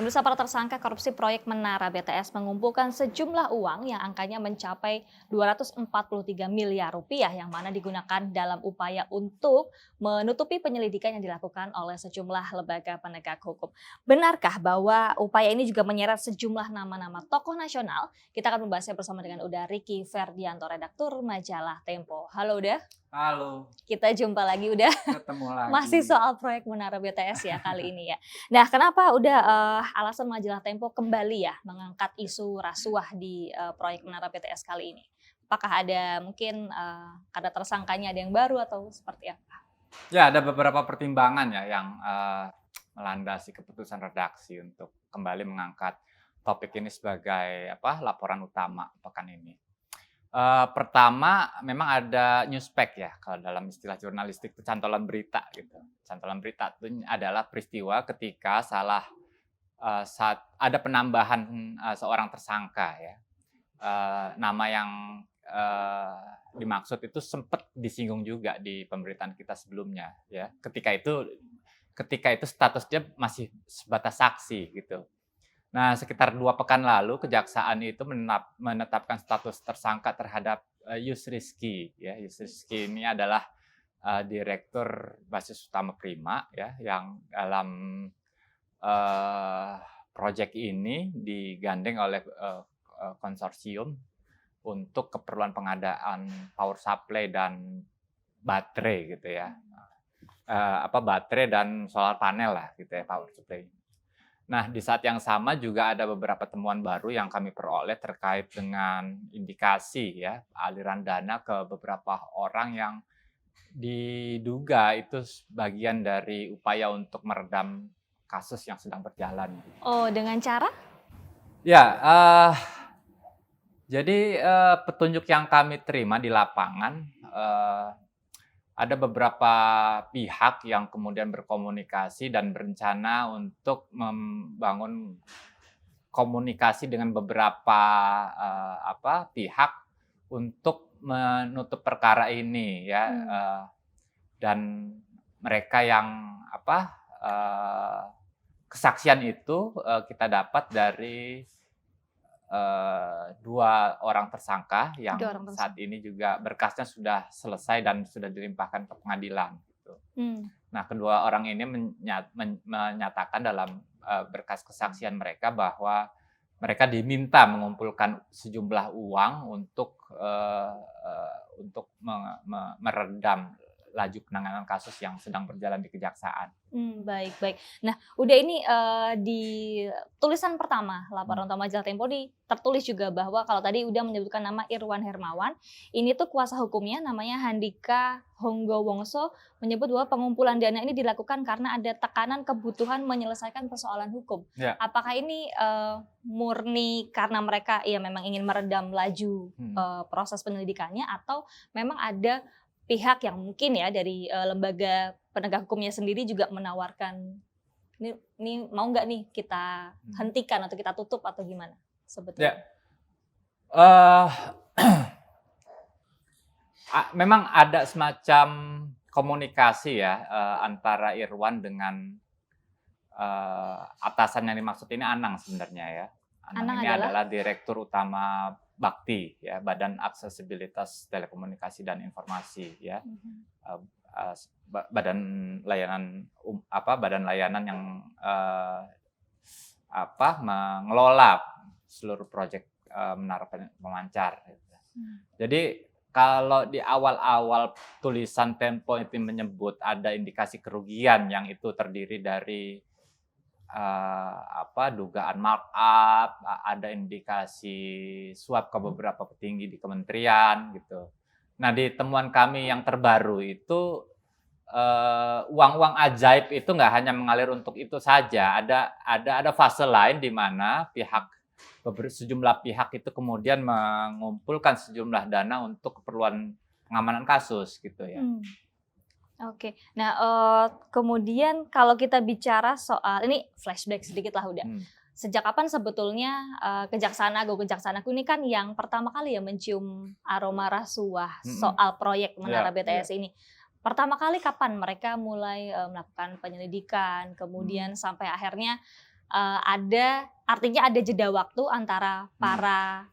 Pemirsa, para tersangka korupsi proyek Menara BTS mengumpulkan sejumlah uang yang angkanya mencapai 243 miliar rupiah yang mana digunakan dalam upaya untuk menutupi penyelidikan yang dilakukan oleh sejumlah lembaga penegak hukum. Benarkah bahwa upaya ini juga menyeret sejumlah nama-nama tokoh nasional? Kita akan membahasnya bersama dengan Uda Riki Ferdianto, redaktur majalah Tempo. Halo Uda. Halo, Kita jumpa lagi Uda. ketemu lagi. Masih soal proyek Menara BTS ya kali ini ya. Nah, kenapa udah alasan majalah Tempo kembali ya mengangkat isu rasuah di proyek Menara BTS kali ini? Apakah ada mungkin karena tersangkanya ada yang baru atau seperti apa? Ya, ada beberapa pertimbangan ya yang melandasi keputusan redaksi untuk kembali mengangkat topik ini sebagai laporan utama pekan ini. Pertama, memang ada newspack ya, kalau dalam istilah jurnalistik itu cantolan berita gitu. Cantolan berita itu adalah peristiwa ketika saat ada penambahan seorang tersangka ya. Nama yang dimaksud itu sempat disinggung juga di pemberitaan kita sebelumnya ya. Ketika itu statusnya masih sebatas saksi gitu. Nah, sekitar 2 pekan lalu kejaksaan itu menetapkan status tersangka terhadap Yus Rizky ya. Yus Rizky ini adalah direktur Basis Utama Prima ya, yang dalam proyek ini digandeng oleh konsorsium untuk keperluan pengadaan power supply dan baterai gitu ya. Baterai dan solar panel lah gitu ya, power supply. Nah, di saat yang sama juga ada beberapa temuan baru yang kami peroleh terkait dengan indikasi ya aliran dana ke beberapa orang yang diduga itu bagian dari upaya untuk meredam kasus yang sedang berjalan. Oh, dengan cara? Ya, jadi petunjuk yang kami terima di lapangan, ada beberapa pihak yang kemudian berkomunikasi dan berencana untuk membangun komunikasi dengan beberapa pihak untuk menutup perkara ini ya. Dan mereka yang kesaksian itu kita dapat dari 2 orang tersangka yang saat ini juga berkasnya sudah selesai dan sudah dilimpahkan ke pengadilan gitu. Nah, kedua orang ini menyatakan dalam berkas kesaksian mereka bahwa mereka diminta mengumpulkan sejumlah uang untuk meredam laju penanganan kasus yang sedang berjalan di kejaksaan. Baik. Nah, udah ini di tulisan pertama laporan utama majalah Tempo tertulis juga bahwa kalau tadi udah menyebutkan nama Irwan Hermawan, ini tuh kuasa hukumnya namanya Handika Honggowongso menyebut bahwa pengumpulan dana ini dilakukan karena ada tekanan kebutuhan menyelesaikan persoalan hukum. Ya. Apakah ini murni karena mereka ya memang ingin meredam laju proses penyelidikannya atau memang ada pihak yang mungkin ya dari lembaga penegak hukumnya sendiri juga menawarkan ini mau nggak nih kita hentikan atau kita tutup atau gimana sebetulnya? Ya. Memang ada semacam komunikasi ya antara Irwan dengan atasan yang dimaksud ini Anang sebenarnya ya. Anang ini adalah direktur utama Bakti ya, Badan Aksesibilitas Telekomunikasi dan Informasi ya. Badan layanan yang mengelola seluruh proyek Menara Pemancar. Jadi kalau di awal-awal tulisan Tempo itu menyebut ada indikasi kerugian yang itu terdiri dari dugaan markup, ada indikasi suap ke beberapa petinggi di kementerian gitu. Nah, di temuan kami yang terbaru itu uang-uang ajaib itu nggak hanya mengalir untuk itu saja. Ada fase lain di mana sejumlah pihak itu kemudian mengumpulkan sejumlah dana untuk keperluan pengamanan kasus gitu ya. Oke, nah kemudian kalau kita bicara soal ini flashback sedikit lah udah. Sejak kapan sebetulnya Kejaksaan Agung ini kan yang pertama kali ya mencium aroma rasuah soal proyek Menara BTS ini. Pertama kali kapan mereka mulai melakukan penyelidikan, kemudian sampai akhirnya artinya ada jeda waktu antara para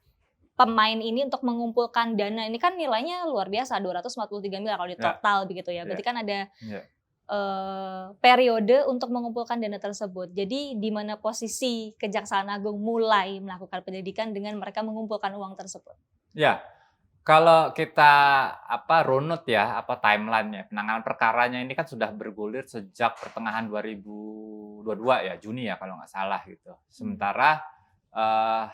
pemain ini untuk mengumpulkan dana. Ini kan nilainya luar biasa, 243 miliar kalau di Ya, total begitu ya. ya, Berarti kan ada ya. periode untuk mengumpulkan dana tersebut. Jadi di mana posisi Kejaksaan Agung mulai melakukan penyelidikan dengan mereka mengumpulkan uang tersebut? Ya, kalau kita runut ya timeline-nya, penanganan perkaranya ini kan sudah bergulir sejak pertengahan 2022 ya, Juni ya kalau nggak salah gitu. Sementara eh,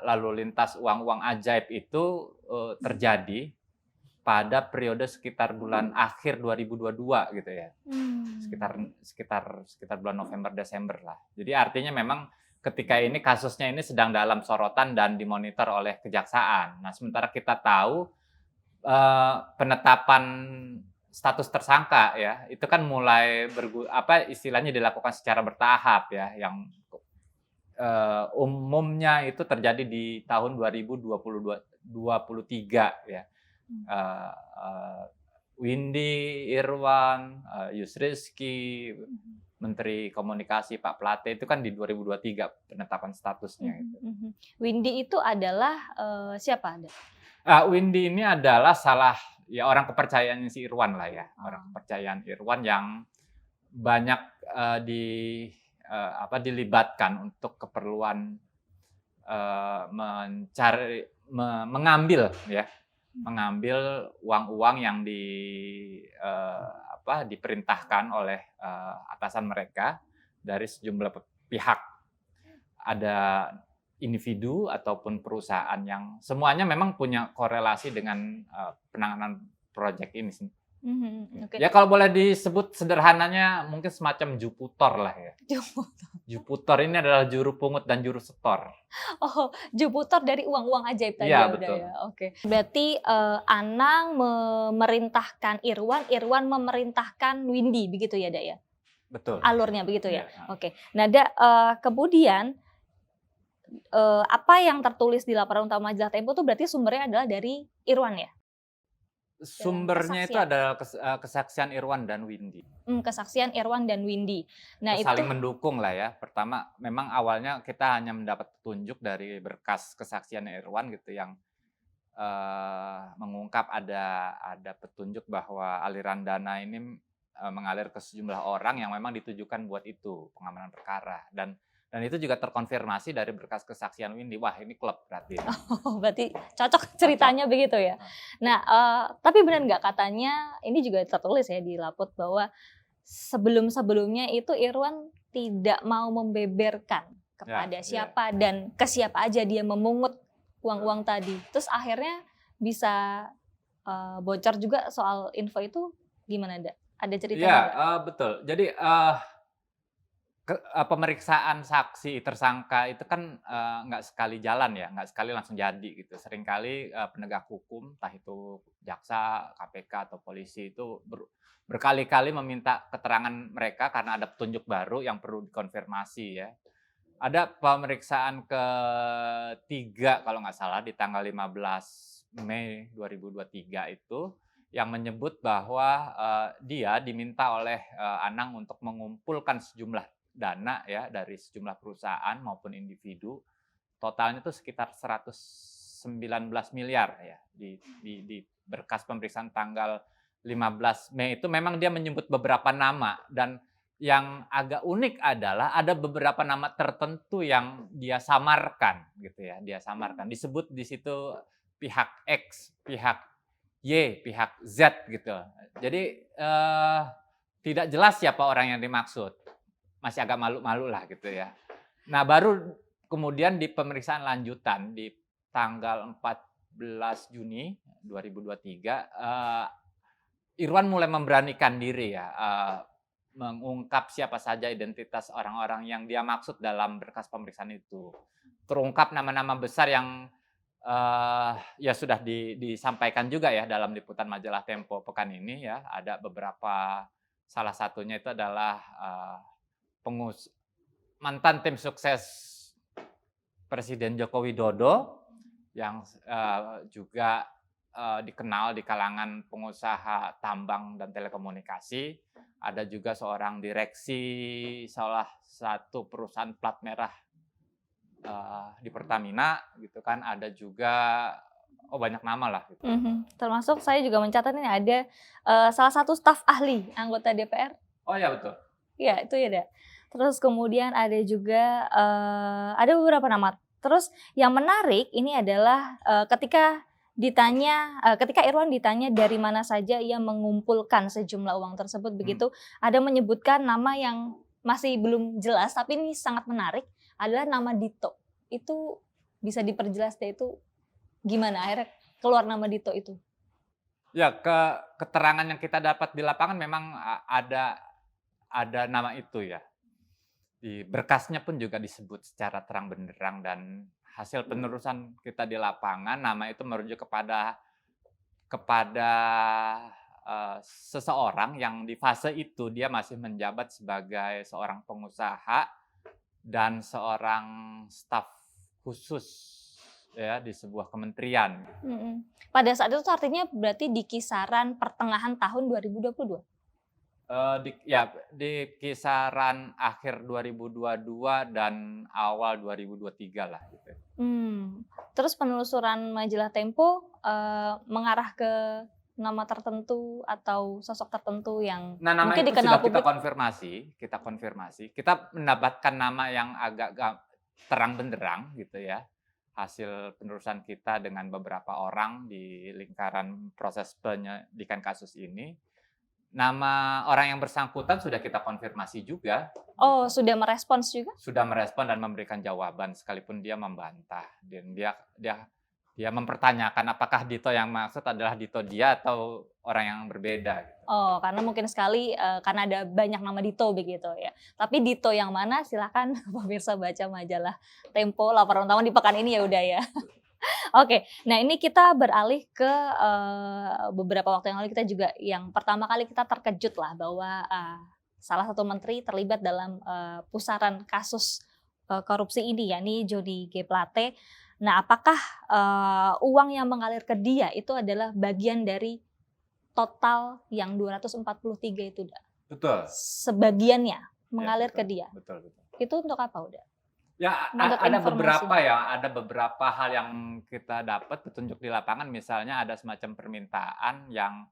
lalu lintas uang-uang ajaib itu terjadi pada periode sekitar bulan akhir 2022 gitu ya. Sekitar bulan November Desember lah. Jadi artinya memang ketika ini kasusnya ini sedang dalam sorotan dan dimonitor oleh kejaksaan. Nah, sementara kita tahu penetapan status tersangka ya, itu kan mulai istilahnya dilakukan secara bertahap ya, yang umumnya itu terjadi di tahun 2023 ya. Windy, Irwan, Yusrizky, Menteri Komunikasi Pak Plate itu kan di 2023 penetapan statusnya itu. Windy itu adalah siapa? Windy ini adalah orang kepercayaan si Irwan lah ya, orang kepercayaan Irwan yang banyak dilibatkan untuk keperluan mengambil uang-uang yang diperintahkan oleh atasan mereka dari sejumlah pihak. Ada individu ataupun perusahaan yang semuanya memang punya korelasi dengan penanganan proyek ini. Okay. Ya kalau boleh disebut sederhananya mungkin semacam Juputor lah ya. Juputor ini adalah juru pungut dan juru setor. Oh, Juputor dari uang-uang ajaib tadi ya, ya betul. Udah ya. Oke. Berarti Anang memerintahkan Irwan memerintahkan Windy begitu ya, Dak ya? Betul. Alurnya begitu ya. Ya. Oke. Nah, Dak, kemudian apa yang tertulis di laporan utama majalah Tempo itu berarti sumbernya adalah dari Irwan ya? Sumbernya itu adalah kesaksian Irwan dan Windy. Kesaksian Irwan dan Windy. Nah, saling mendukung lah ya. Pertama, memang awalnya kita hanya mendapat petunjuk dari berkas kesaksian Irwan gitu yang mengungkap ada petunjuk bahwa aliran dana ini mengalir ke sejumlah orang yang memang ditujukan buat itu pengamanan perkara dan itu juga terkonfirmasi dari berkas kesaksian Windy. Wah, ini klub berarti. Oh, berarti cocok ceritanya begitu ya. Nah, tapi benar nggak katanya ini juga tertulis ya di lapor bahwa sebelum-sebelumnya itu Irwan tidak mau membeberkan kepada siapa dan ke siapa aja dia memungut uang-uang tadi. Terus akhirnya bisa bocor juga soal info itu gimana, Dak? Ada ceritanya? Iya, betul. Jadi pemeriksaan saksi tersangka itu kan nggak sekali jalan ya, nggak sekali langsung jadi gitu. Seringkali penegak hukum, entah itu jaksa, KPK atau polisi itu berkali-kali meminta keterangan mereka karena ada petunjuk baru yang perlu dikonfirmasi ya. Ada pemeriksaan ketiga kalau nggak salah di tanggal 15 Mei 2023 itu yang menyebut bahwa dia diminta oleh Anang untuk mengumpulkan sejumlah dana ya dari sejumlah perusahaan maupun individu, totalnya itu sekitar 119 miliar ya di berkas pemeriksaan tanggal 15 Mei itu memang dia menyebut beberapa nama dan yang agak unik adalah ada beberapa nama tertentu yang dia samarkan gitu ya, disebut di situ pihak X, pihak Y, pihak Z gitu. Jadi tidak jelas siapa orang yang dimaksud. Masih agak malu-malu lah gitu ya. Nah, baru kemudian di pemeriksaan lanjutan di tanggal 14 Juni 2023 Irwan mulai memberanikan diri ya mengungkap siapa saja identitas orang-orang yang dia maksud dalam berkas pemeriksaan itu. Terungkap nama-nama besar yang ya sudah disampaikan juga ya dalam liputan majalah Tempo pekan ini ya. Ada beberapa, salah satunya itu adalah mantan tim sukses Presiden Joko Widodo yang juga dikenal di kalangan pengusaha tambang dan telekomunikasi. ada juga seorang direksi salah satu perusahaan plat merah di Pertamina gitu kan, ada juga banyak nama lah gitu. Termasuk saya juga mencatat ini ada, salah satu staf ahli anggota DPR. Oh ya betul. Iya, itu ya, Dak. Terus kemudian ada juga, ada beberapa nama. Terus yang menarik ini adalah, ketika Irwan ditanya dari mana saja ia mengumpulkan sejumlah uang tersebut begitu, ada menyebutkan nama yang masih belum jelas, tapi ini sangat menarik, adalah nama Dito. Itu bisa diperjelas deh, itu gimana akhirnya keluar nama Dito itu? Ya, keterangan yang kita dapat di lapangan memang ada nama itu ya. Di berkasnya pun juga disebut secara terang benderang, dan hasil penelusuran kita di lapangan nama itu merujuk kepada seseorang yang di fase itu dia masih menjabat sebagai seorang pengusaha dan seorang staf khusus ya di sebuah kementerian. Pada saat itu artinya berarti di kisaran pertengahan tahun 2022? Di kisaran akhir 2022 dan awal 2023 lah gitu. Terus penelusuran majalah Tempo, mengarah ke nama tertentu atau sosok tertentu yang Nah, nama mungkin itu dikenal sudah kita publik? konfirmasi. Kita mendapatkan nama yang agak terang benderang gitu ya. Hasil penelusuran kita dengan beberapa orang di lingkaran proses penyelidikan kasus ini. Nama orang yang bersangkutan sudah kita konfirmasi juga. Oh, sudah merespons juga? Sudah merespon dan memberikan jawaban sekalipun dia membantah, dan dia mempertanyakan apakah Dito yang maksud adalah Dito dia atau orang yang berbeda. Oh, karena mungkin sekali, karena ada banyak nama Dito begitu ya. Tapi Dito yang mana silakan pemirsa baca majalah Tempo, laporan utama di pekan ini ya udah ya. Oke, nah ini kita beralih ke, beberapa waktu yang lalu kita juga yang pertama kali kita terkejut lah bahwa, salah satu menteri terlibat dalam, pusaran kasus, korupsi ini yakni Jody G. Plate. Nah, apakah, uang yang mengalir ke dia itu adalah bagian dari total yang 243 itu, Dak? Betul. Sebagiannya mengalir Ya, ke dia? betul. Itu untuk apa, udah? Ya, Menurut informasinya. ada beberapa hal yang kita dapat petunjuk di lapangan, misalnya ada semacam permintaan yang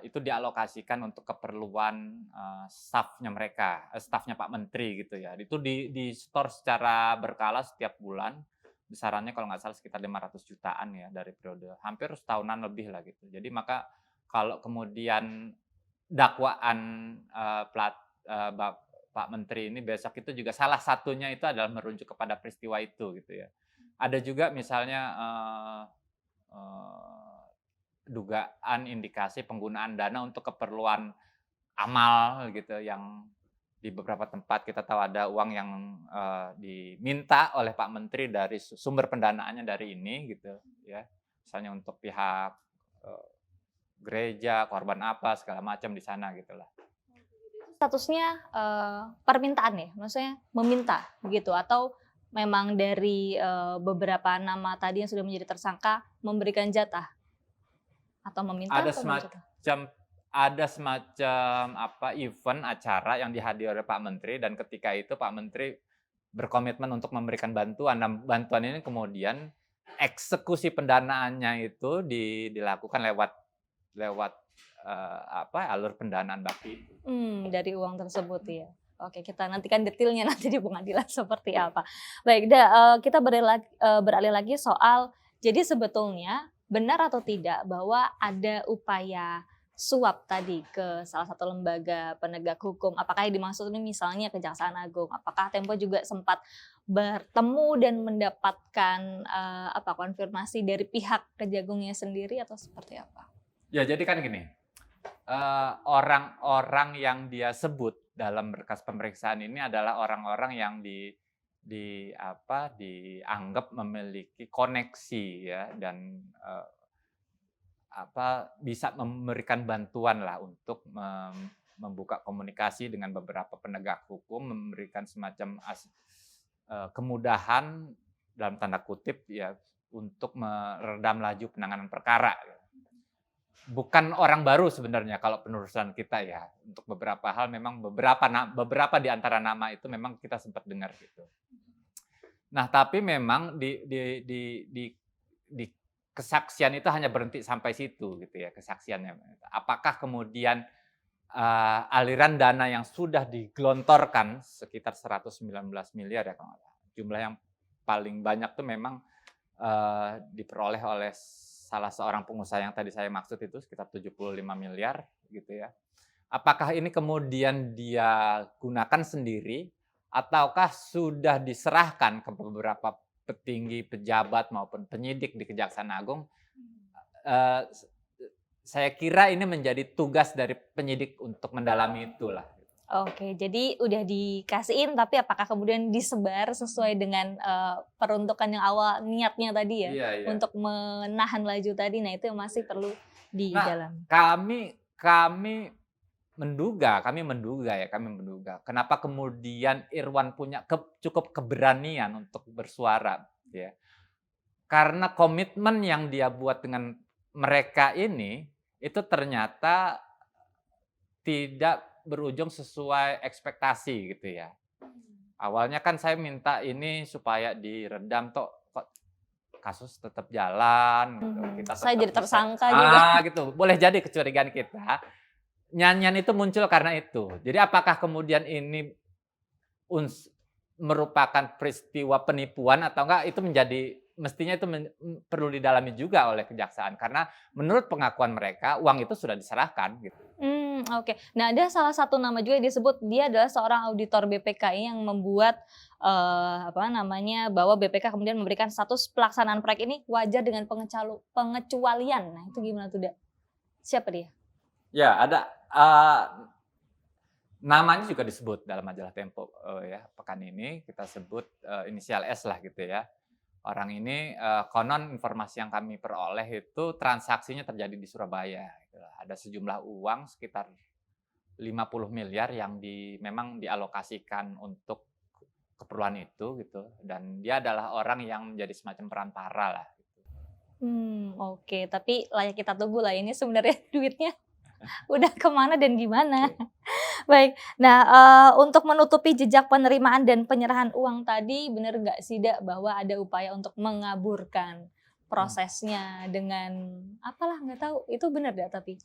itu dialokasikan untuk keperluan stafnya Pak Menteri gitu ya. Itu di-store secara berkala setiap bulan, besarannya kalau nggak salah sekitar 500 jutaan ya dari periode hampir setahunan lebih lah gitu. Jadi maka kalau kemudian dakwaan Pak Menteri ini besok itu juga salah satunya itu adalah merujuk kepada peristiwa itu gitu ya. Ada juga misalnya dugaan indikasi penggunaan dana untuk keperluan amal gitu, yang di beberapa tempat kita tahu ada uang yang diminta oleh Pak Menteri dari sumber pendanaannya dari ini gitu ya. Misalnya untuk pihak gereja, korban apa segala macam di sana gitulah. Statusnya, permintaan ya? Maksudnya meminta begitu atau memang dari, beberapa nama tadi yang sudah menjadi tersangka memberikan jatah? Atau meminta Ada atau memberi jatah? semacam event acara yang dihadiri oleh Pak Menteri, dan ketika itu Pak Menteri berkomitmen untuk memberikan bantuan, dan bantuan ini kemudian eksekusi pendanaannya itu dilakukan lewat alur pendanaan bakti. Dari uang tersebut ya. Oke, kita nantikan detailnya nanti di pengadilan seperti apa. Baik, kita beralih lagi soal, jadi sebetulnya benar atau tidak bahwa ada upaya suap tadi ke salah satu lembaga penegak hukum? Apakah yang dimaksud ini misalnya Kejaksaan Agung? Apakah Tempo juga sempat bertemu dan mendapatkan konfirmasi dari pihak Kejaksagungnya sendiri atau seperti apa? Ya, jadi kan gini, orang-orang yang dia sebut dalam berkas pemeriksaan ini adalah orang-orang yang dianggap memiliki koneksi ya, dan bisa memberikan bantuan lah untuk membuka komunikasi dengan beberapa penegak hukum, memberikan semacam kemudahan dalam tanda kutip ya untuk meredam laju penanganan perkara. bukan orang baru sebenarnya kalau penerusan kita ya. Untuk beberapa hal memang beberapa di antara nama itu memang kita sempat dengar gitu. Nah, tapi memang di kesaksian itu hanya berhenti sampai situ gitu ya kesaksiannya. Apakah kemudian aliran dana yang sudah digelontorkan sekitar 119 miliar ya kalau nggak salah. Jumlah yang paling banyak tuh memang diperoleh oleh salah seorang pengusaha yang tadi saya maksud itu sekitar 75 miliar gitu ya. Apakah ini kemudian dia gunakan sendiri ataukah sudah diserahkan ke beberapa petinggi, pejabat maupun penyidik di Kejaksaan Agung? Eh, saya kira ini menjadi tugas dari penyidik untuk mendalami itulah. Oke, jadi udah dikasihin tapi apakah kemudian disebar sesuai dengan peruntukan yang awal niatnya tadi ya Iya, iya. untuk menahan laju tadi, nah itu yang masih perlu Nah, didalami. kami menduga kenapa kemudian Irwan punya cukup keberanian untuk bersuara, ya. Karena komitmen yang dia buat dengan mereka ini itu ternyata tidak berujung sesuai ekspektasi gitu ya. Awalnya kan saya minta ini supaya diredam kok kasus tetap jalan gitu. Kita Saya tetap jadi bisa tersangka juga. gitu. Boleh jadi kecurigaan kita. Nyanyian itu muncul karena itu. Jadi apakah kemudian ini merupakan peristiwa penipuan atau enggak itu mestinya itu perlu didalami juga oleh kejaksaan karena menurut pengakuan mereka uang itu sudah diserahkan gitu. Oke. Nah, ada salah satu nama juga yang disebut dia adalah seorang auditor BPKI yang membuat bahwa BPK kemudian memberikan status pelaksanaan proyek ini wajar dengan pengecualian. Nah, itu gimana tuh, Dak? Siapa dia? Ya, ada namanya juga disebut dalam majalah Tempo ya, pekan ini kita sebut inisial S lah gitu ya. Orang ini konon informasi yang kami peroleh itu transaksinya terjadi di Surabaya. Gitu. Ada sejumlah uang sekitar 50 miliar yang memang dialokasikan untuk keperluan itu gitu. Dan dia adalah orang yang menjadi semacam perantara lah. Gitu. Oke. Tapi layak kita tunggu lah ini sebenarnya duitnya udah kemana dan gimana. Oke. Baik. Nah, untuk menutupi jejak penerimaan dan penyerahan uang tadi, benar nggak sih, Dak, bahwa ada upaya untuk mengaburkan prosesnya dengan apalah nggak tahu. Itu benar, Dak, tapi?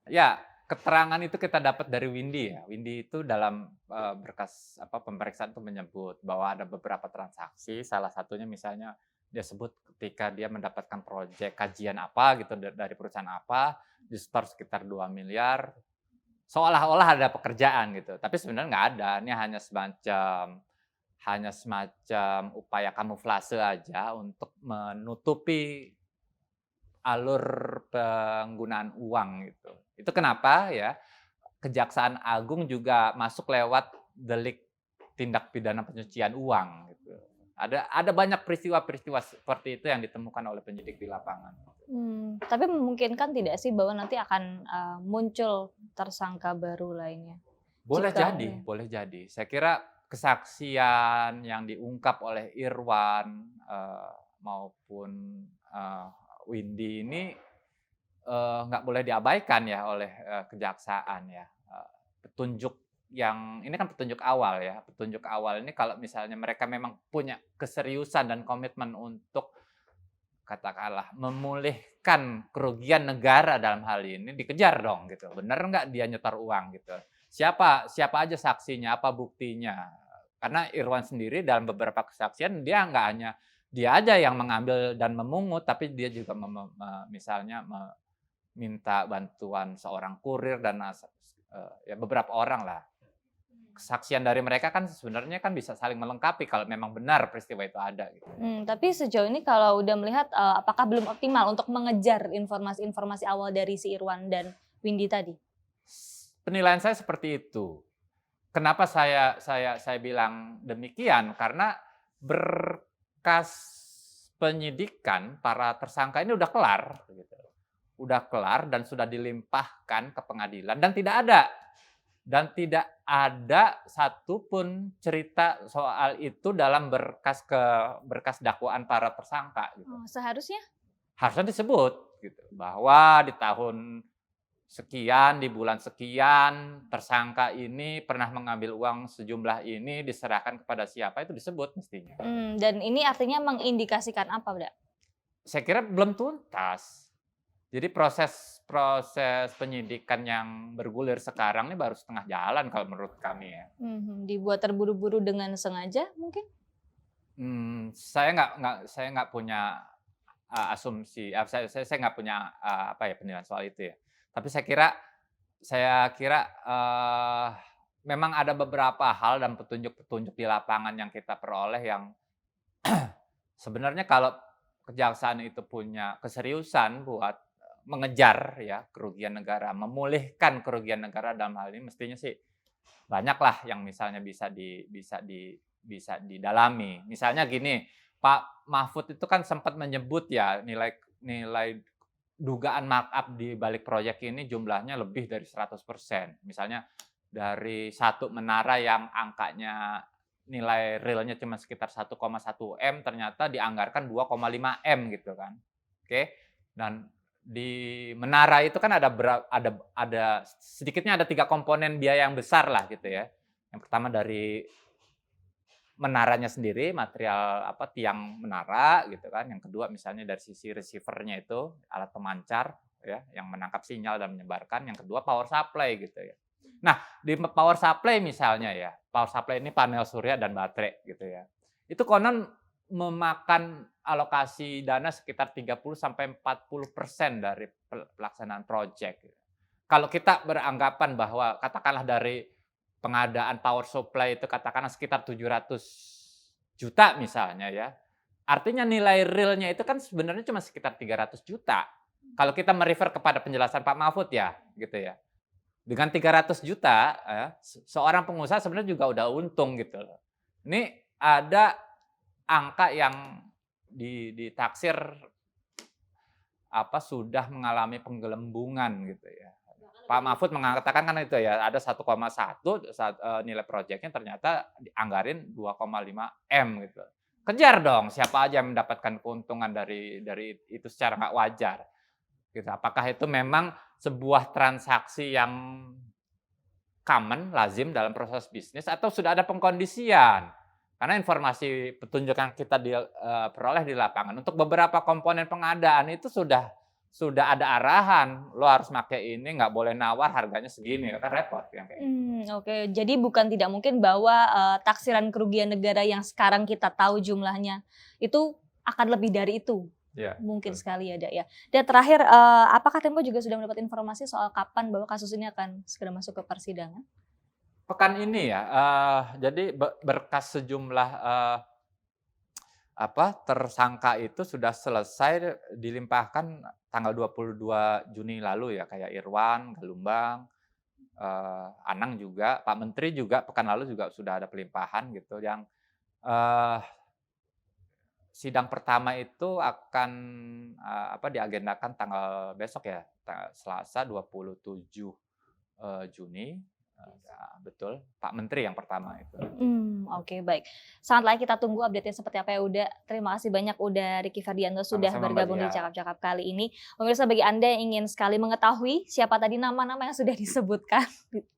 Ya, keterangan itu kita dapat dari Windy ya. Windy itu dalam berkas pemeriksaan itu menyebut bahwa ada beberapa transaksi. Salah satunya misalnya dia sebut ketika dia mendapatkan proyek kajian apa gitu dari perusahaan apa, disetor sekitar 2 miliar. Seolah-olah ada pekerjaan gitu, tapi sebenarnya nggak ada. Ini hanya semacam upaya kamuflase aja untuk menutupi alur penggunaan uang gitu. Itu kenapa ya Kejaksaan Agung juga masuk lewat delik tindak pidana pencucian uang gitu. Ada banyak peristiwa-peristiwa seperti itu yang ditemukan oleh penyidik di lapangan. Tapi memungkinkan tidak sih bahwa nanti akan muncul tersangka baru lainnya? Boleh Jika jadi, boleh jadi. Saya kira kesaksian yang diungkap oleh Irwan maupun Windy ini nggak boleh diabaikan ya oleh kejaksaan ya. Petunjuk yang ini kan petunjuk awal ya. Petunjuk awal ini kalau misalnya mereka memang punya keseriusan dan komitmen untuk katakanlah memulihkan kerugian negara dalam hal ini dikejar dong gitu. Benar nggak dia nyetor uang gitu. Siapa aja saksinya, apa buktinya. Karena Irwan sendiri dalam beberapa kesaksian dia nggak hanya dia aja yang mengambil dan memungut, tapi dia juga misalnya minta bantuan seorang kurir dan ya beberapa orang lah. Kesaksian dari mereka kan sebenarnya kan bisa saling melengkapi kalau memang benar peristiwa itu ada. Gitu. Tapi sejauh ini kalau udah melihat apakah belum optimal untuk mengejar informasi-informasi awal dari si Irwan dan Windy tadi? Penilaian saya seperti itu. Kenapa saya bilang demikian? Karena berkas penyidikan para tersangka ini udah kelar, gitu. Udah kelar dan sudah dilimpahkan ke pengadilan dan tidak ada satupun cerita soal itu dalam berkas dakwaan para tersangka. Gitu. Seharusnya? Harusnya disebut. gitu, bahwa di tahun sekian, di bulan sekian, tersangka ini pernah mengambil uang sejumlah ini diserahkan kepada siapa, itu disebut mestinya. Dan ini artinya mengindikasikan apa, Bda? Saya kira belum tuntas. Jadi proses proses penyidikan yang bergulir sekarang ini baru setengah jalan kalau menurut kami ya. Dibuat terburu-buru dengan sengaja mungkin? Saya nggak punya asumsi, saya nggak punya apa ya penilaian soal itu ya. Tapi saya kira memang ada beberapa hal dan petunjuk-petunjuk di lapangan yang kita peroleh yang sebenarnya kalau kejaksaan itu punya keseriusan buat mengejar ya kerugian negara, memulihkan kerugian negara dalam hal ini mestinya sih banyaklah yang misalnya bisa didalami. Misalnya gini, Pak Mahfud itu kan sempat menyebut ya nilai dugaan markup di balik proyek ini jumlahnya lebih dari 100%. Misalnya dari satu menara yang angkanya nilai realnya cuma sekitar 1,1 M ternyata dianggarkan 2,5 M gitu kan. Oke. Dan di menara itu kan ada sedikitnya ada 3 komponen biaya yang besar lah gitu ya. Yang pertama dari menaranya sendiri, material tiang menara gitu kan. Yang kedua misalnya dari sisi receiver-nya itu, alat pemancar ya yang menangkap sinyal dan menyebarkan. Yang kedua power supply gitu ya. Nah, di power supply misalnya ya, power supply ini panel surya dan baterai gitu ya. Itu konon memakan alokasi dana sekitar 30-40% dari pelaksanaan proyek. Kalau kita beranggapan bahwa katakanlah dari pengadaan power supply itu katakanlah sekitar 700 juta misalnya ya. Artinya nilai realnya itu kan sebenarnya cuma sekitar 300 juta. Kalau kita merefer kepada penjelasan Pak Mahfud ya, gitu ya. Dengan 300 juta, seorang pengusaha sebenarnya juga udah untung gitu loh. Ini ada angka yang ditaksir sudah mengalami penggelembungan gitu ya. Pak Mahfud mengatakan kan itu ya, ada 1,1 nilai proyeknya ternyata dianggarin 2,5 M gitu. Kejar dong siapa aja yang mendapatkan keuntungan dari itu secara nggak wajar. Gitu. Apakah itu memang sebuah transaksi yang common, lazim dalam proses bisnis atau sudah ada pengkondisian? Karena informasi petunjuk yang kita peroleh di lapangan untuk beberapa komponen pengadaan itu sudah ada arahan, lo harus pakai ini, nggak boleh nawar harganya segini, kan repot yang kayak gitu. Oke. Jadi bukan tidak mungkin bahwa taksiran kerugian negara yang sekarang kita tahu jumlahnya itu akan lebih dari itu. Ya, Mungkin betul. sekali ya, Dak ya. Dan terakhir, apakah Tempo juga sudah mendapat informasi soal kapan bahwa kasus ini akan segera masuk ke persidangan? Pekan ini ya, jadi berkas sejumlah tersangka itu sudah selesai dilimpahkan tanggal 22 Juni lalu ya, kayak Irwan, Galumbang, Anang juga, Pak Menteri juga pekan lalu juga sudah ada pelimpahan gitu yang sidang pertama itu akan diagendakan tanggal besok ya, Selasa 27 Juni. Betul, Pak Menteri yang pertama itu. Oke, baik. Sangat layak kita tunggu update-nya seperti apa ya, Uda. Terima kasih banyak Uda Ricky Ferdianto sudah Sama-sama, Mbak bergabung di Diah. Cakap-Cakap kali ini. Pemirsa, bagi Anda yang ingin sekali mengetahui siapa tadi nama-nama yang sudah disebutkan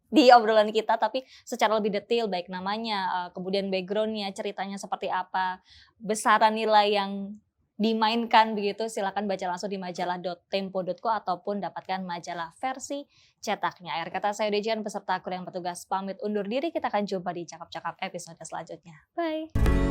di obrolan kita, tapi secara lebih detail, baik namanya, kemudian background-nya, ceritanya seperti apa, besaran nilai yang dimainkan begitu, silakan baca langsung di majalah.tempo.co ataupun dapatkan majalah versi cetaknya. Akhir kata saya Dejan beserta kru yang bertugas pamit undur diri. Kita akan jumpa di Cakap-Cakap episode selanjutnya. Bye.